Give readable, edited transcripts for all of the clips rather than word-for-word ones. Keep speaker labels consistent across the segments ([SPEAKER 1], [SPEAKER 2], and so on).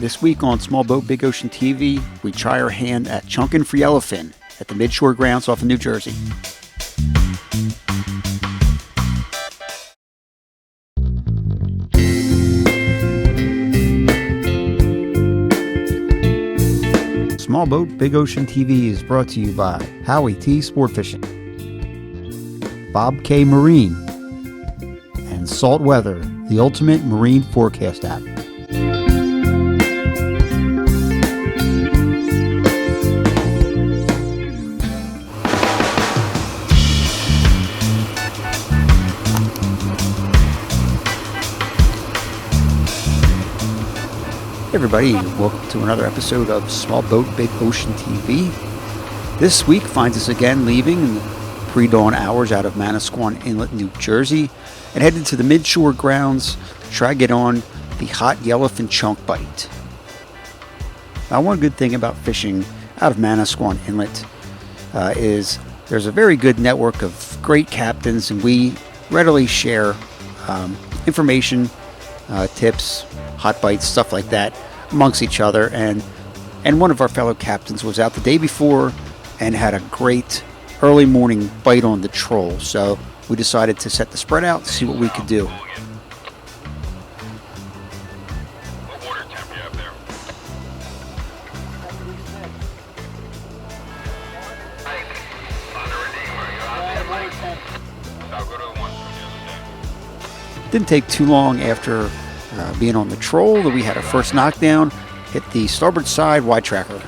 [SPEAKER 1] This week on Small Boat Big Ocean TV, we try our hand at chunking for yellowfin at the midshore grounds off of New Jersey. Small Boat Big Ocean TV is brought to you by Howie T Sport Fishing, Bob K Marine, and Salt Weather, the ultimate marine forecast app. Hey everybody, welcome to another episode of Small Boat Big Ocean TV. This week finds us again leaving in the pre-dawn hours out of Manasquan Inlet, New Jersey, and headed to the midshore grounds to try to get on the hot yellowfin chunk bite. Now, one good thing about fishing out of Manasquan Inlet is there's a very good network of great captains, and we readily share information, tips, hot bites, stuff like that amongst each other. And one of our fellow captains was out the day before and had a great early morning bite on the troll. So we decided to set the spread out to see what we could do.
[SPEAKER 2] What water temp you have there? On the Redeemer, you're on there, Mike. I'll go to the one from the other day.
[SPEAKER 1] Didn't take too long after being on the troll that we had our first knockdown. Hit the starboard side wide tracker.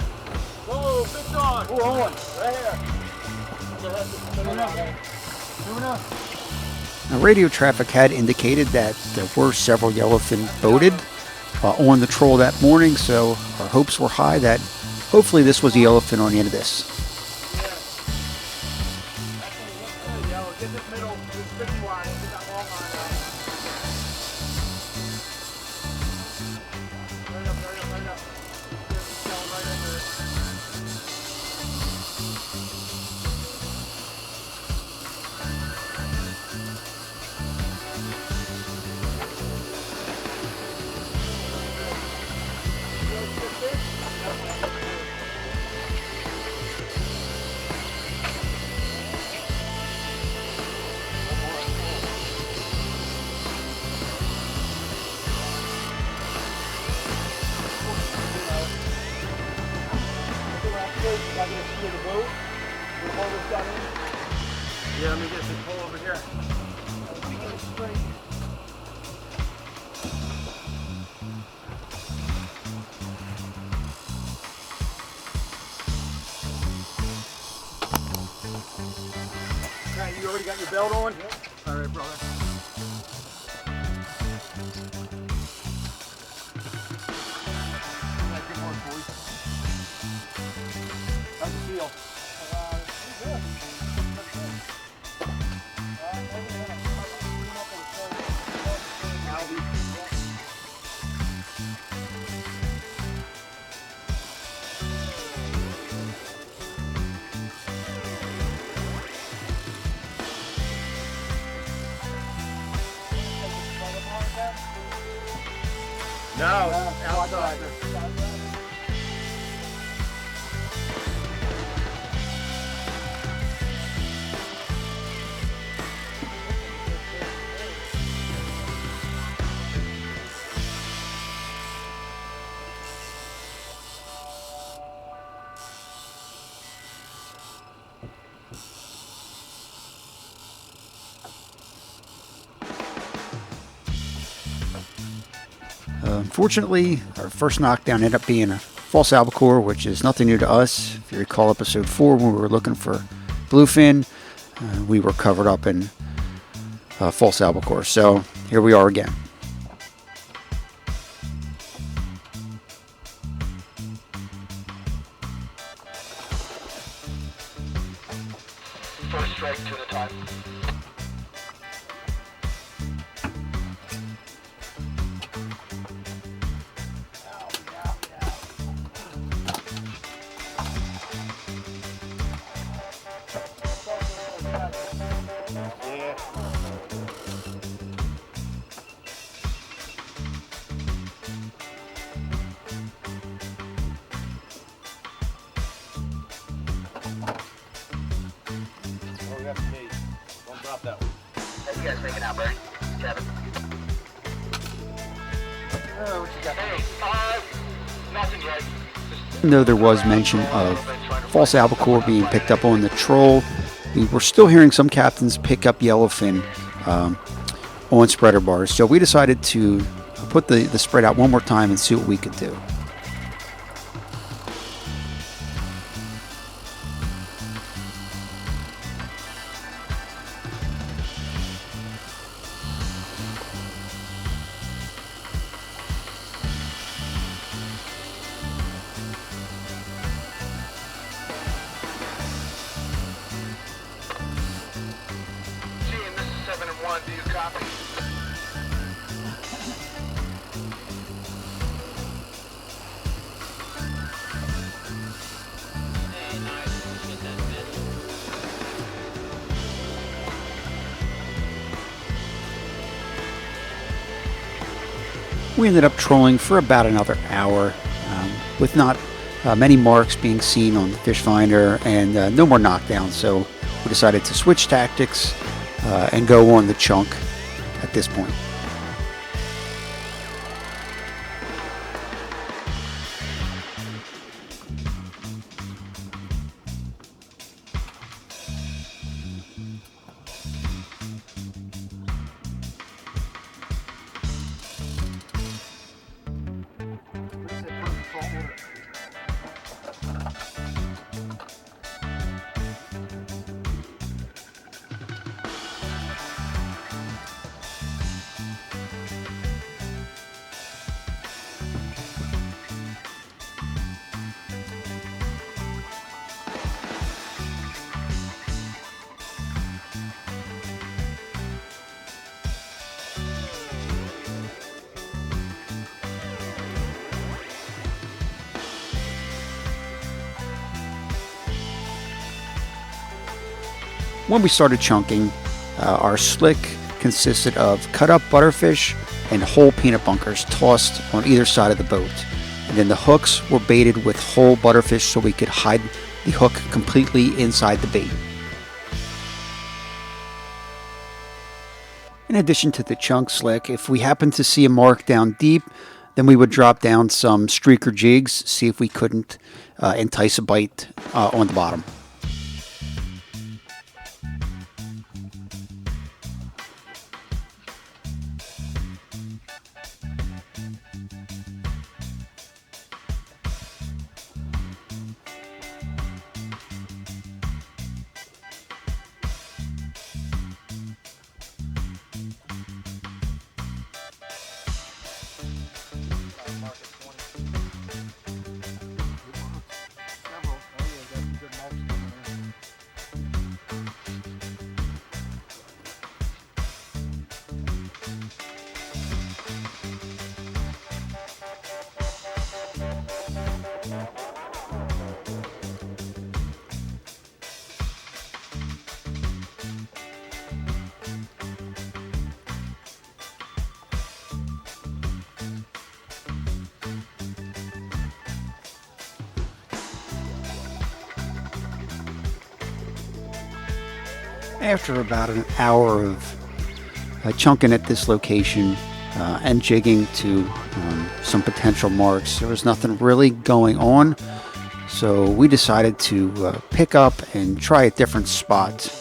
[SPEAKER 3] Whoa, fish on! We're on, right here.
[SPEAKER 1] Now, radio traffic had indicated that there were several yellowfin boated on the troll that morning, so our hopes were high that hopefully this was a yellowfin on the end of this.
[SPEAKER 3] Get this middle, this fish line, get that long line out. Right up. Just going right under it. Yeah, let me get this pole over here. Okay, you already got your belt on? Yep. All right, brother. Good work, boys. How's it feel? Good. No, outside.
[SPEAKER 1] Unfortunately, our first knockdown ended up being a false albacore, which is nothing new to us. If you recall episode 4, when we were looking for bluefin, we were covered up in false albacore. So here we are again.
[SPEAKER 2] First strike to the time. guys making out, Barry? Kevin?
[SPEAKER 3] What you got?
[SPEAKER 2] Hey, nothing yet.
[SPEAKER 1] Even though there was mention of false albacore being picked up on the troll, we were still hearing some captains pick up yellowfin on spreader bars. So we decided to put the spread out one more time and see what we could do.
[SPEAKER 2] Team, this is 7 and 1. Do you copy?
[SPEAKER 1] We ended up trolling for about another hour with not many marks being seen on the fish finder and no more knockdowns. So we decided to switch tactics and go on the chunk at this point. When we started chunking, our slick consisted of cut up butterfish and whole peanut bunkers tossed on either side of the boat. And then the hooks were baited with whole butterfish so we could hide the hook completely inside the bait. In addition to the chunk slick, if we happened to see a mark down deep, then we would drop down some streaker jigs, see if we couldn't entice a bite on the bottom. After about an hour of chunking at this location and jigging to some potential marks, there was nothing really going on. So we decided to pick up and try a different spot.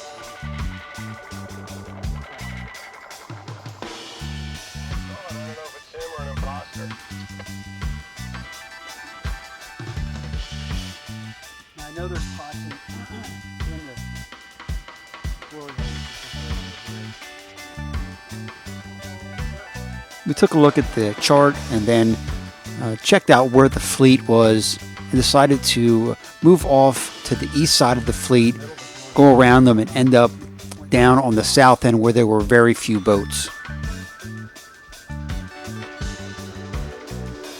[SPEAKER 3] I know there's spots in the floor.
[SPEAKER 1] We took a look at the chart and then checked out where the fleet was and decided to move off to the east side of the fleet, go around them and end up down on the south end where there were very few boats.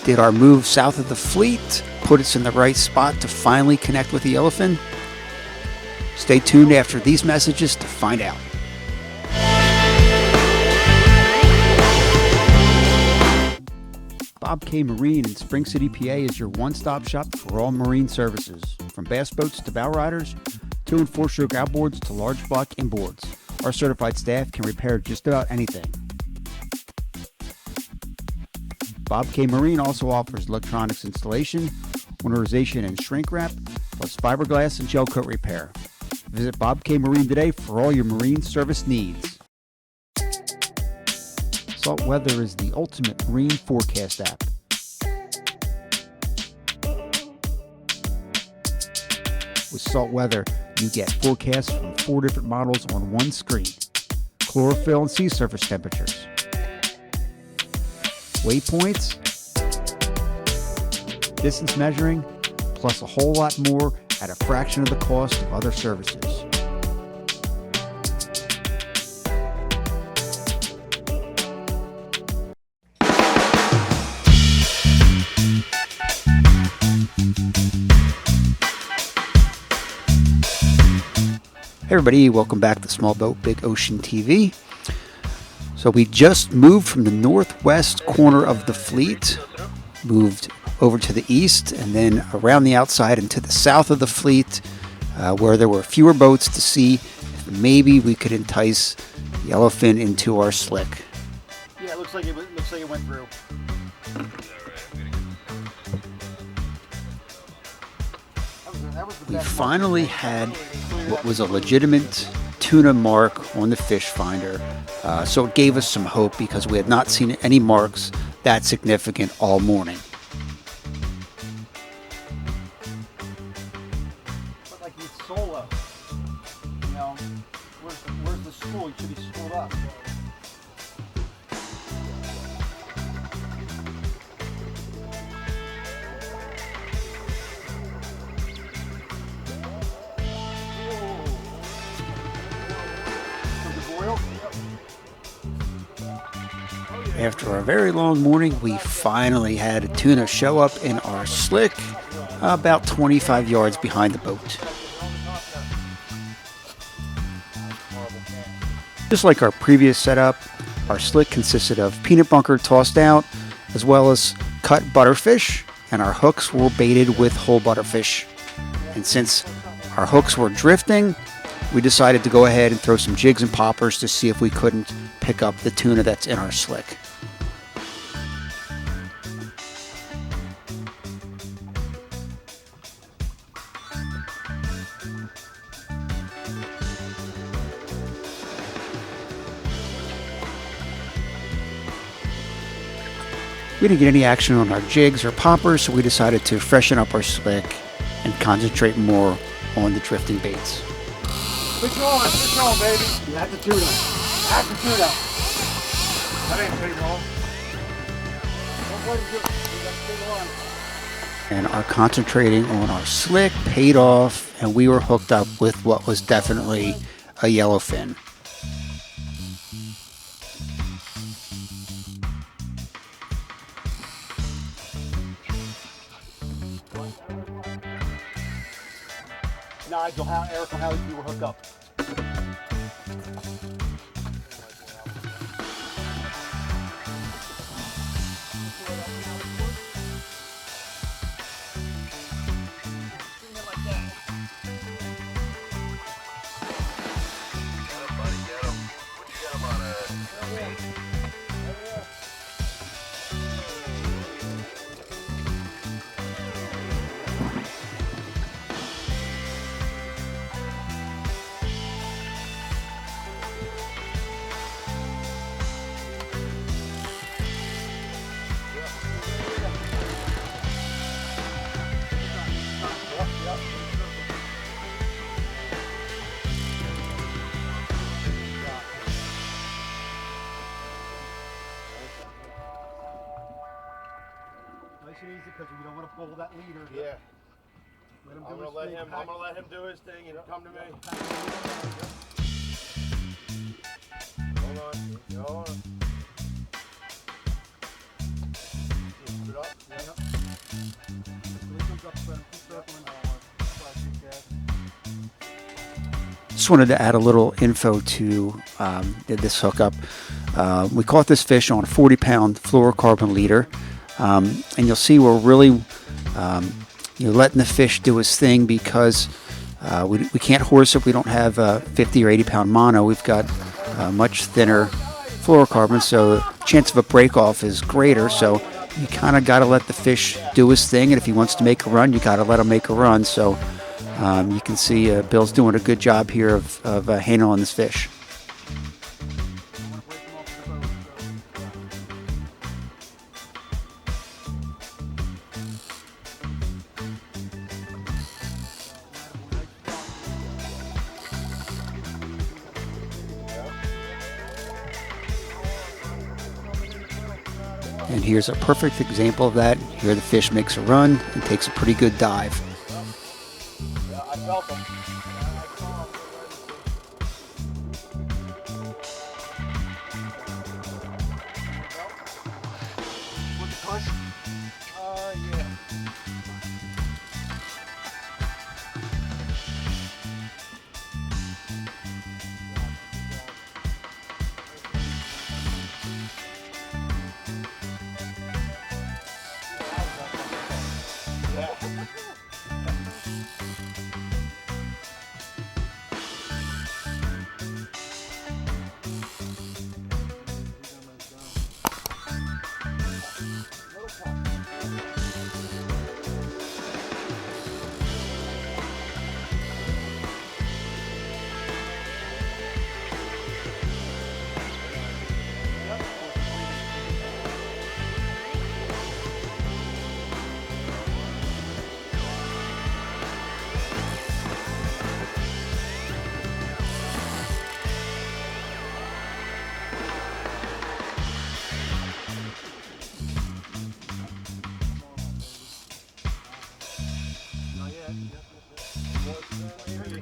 [SPEAKER 1] Did our move south of the fleet put us in the right spot to finally connect with the Yellowfin? Stay tuned after these messages to find out. Bob K. Marine in Spring City, PA is your one-stop shop for all marine services. From bass boats to bow riders, 2- and 4-stroke outboards to large block inboards. Our certified staff can repair just about anything. Bob K. Marine also offers electronics installation, winterization and shrink wrap, plus fiberglass and gel coat repair. Visit Bob K. Marine today for all your marine service needs. Salt Weather is the ultimate marine forecast app. With Salt Weather, you get forecasts from 4 different models on one screen: chlorophyll and sea surface temperatures, waypoints, distance measuring, plus a whole lot more at a fraction of the cost of other services. Hey everybody, welcome back to Small Boat Big Ocean TV. So we just moved from the northwest corner of the fleet, moved over to the east, and then around the outside and to the south of the fleet, where there were fewer boats, to see if maybe we could entice Yellowfin into our slick.
[SPEAKER 3] Yeah, it looks like it went through.
[SPEAKER 1] We finally had what was a legitimate tuna mark on the fish finder, so it gave us some hope because we had not seen any marks that significant all morning.
[SPEAKER 3] But like it's solo. You know, where's the school? You should be schooled up.
[SPEAKER 1] After a very long morning, we finally had a tuna show up in our slick about 25 yards behind the boat. Just like our previous setup, our slick consisted of peanut bunker tossed out, as well as cut butterfish, and our hooks were baited with whole butterfish. And since our hooks were drifting, we decided to go ahead and throw some jigs and poppers to see if we couldn't pick up the tuna that's in our slick. We didn't get any action on our jigs or poppers, so we decided to freshen up our slick and concentrate more on the drifting baits.
[SPEAKER 3] Fish on, baby. That's the tuna. That's the tuna. That ain't fish on.
[SPEAKER 1] And our concentrating on our slick paid off, and we were hooked up with what was definitely a yellowfin.
[SPEAKER 3] Nigel, Eric, how you were hooked up. Nice and easy because you don't want to pull that leader.
[SPEAKER 4] Yeah.
[SPEAKER 3] I'm gonna let him
[SPEAKER 4] do his thing and come to me. Hold on. Hold on. Put it up.
[SPEAKER 3] Yeah.
[SPEAKER 1] Just wanted to add a little info to this hookup. We caught this fish on a 40-pound fluorocarbon leader, and you'll see we're really letting the fish do his thing because We can't horse it. We don't have a 50 or 80 pound mono. We've got much thinner fluorocarbon, so the chance of a break off is greater. So you kind of got to let the fish do his thing, and if he wants to make a run, you got to let him make a run. So you can see Bill's doing a good job here of handling this fish. And here's a perfect example of that. Here the fish makes a run and takes a pretty good dive.
[SPEAKER 4] Yeah, I felt him.
[SPEAKER 3] With the push?
[SPEAKER 4] Yeah.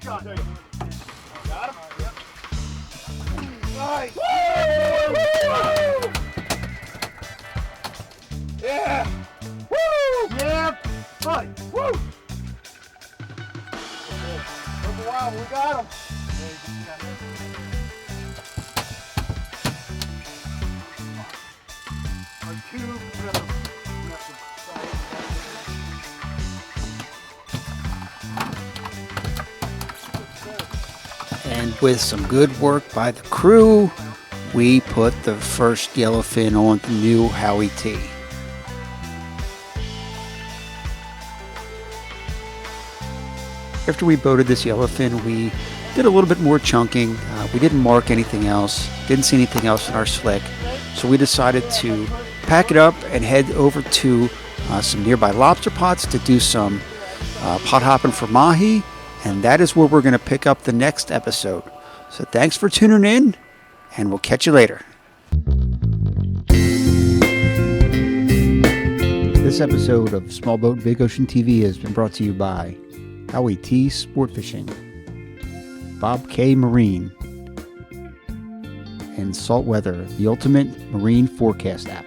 [SPEAKER 3] Got him? Yep.
[SPEAKER 4] Nice.
[SPEAKER 3] Yeah! Woo! Yeah! Buddy! Woo!
[SPEAKER 4] Took a while, but we got him.
[SPEAKER 3] Our two,
[SPEAKER 1] And with some good work by the crew, we put the first yellowfin on the new Howie T. After we boated this yellowfin, we did a little bit more chunking. We didn't mark anything else, didn't see anything else in our slick, so we decided to pack it up and head over to some nearby lobster pots to do some pot hopping for mahi, and that is where we're going to pick up the next episode. So thanks for tuning in, and we'll catch you later. This episode of Small Boat Big Ocean TV has been brought to you by Howie T Sport Fishing, Bob K Marine, and Salt Weather, the ultimate marine forecast app.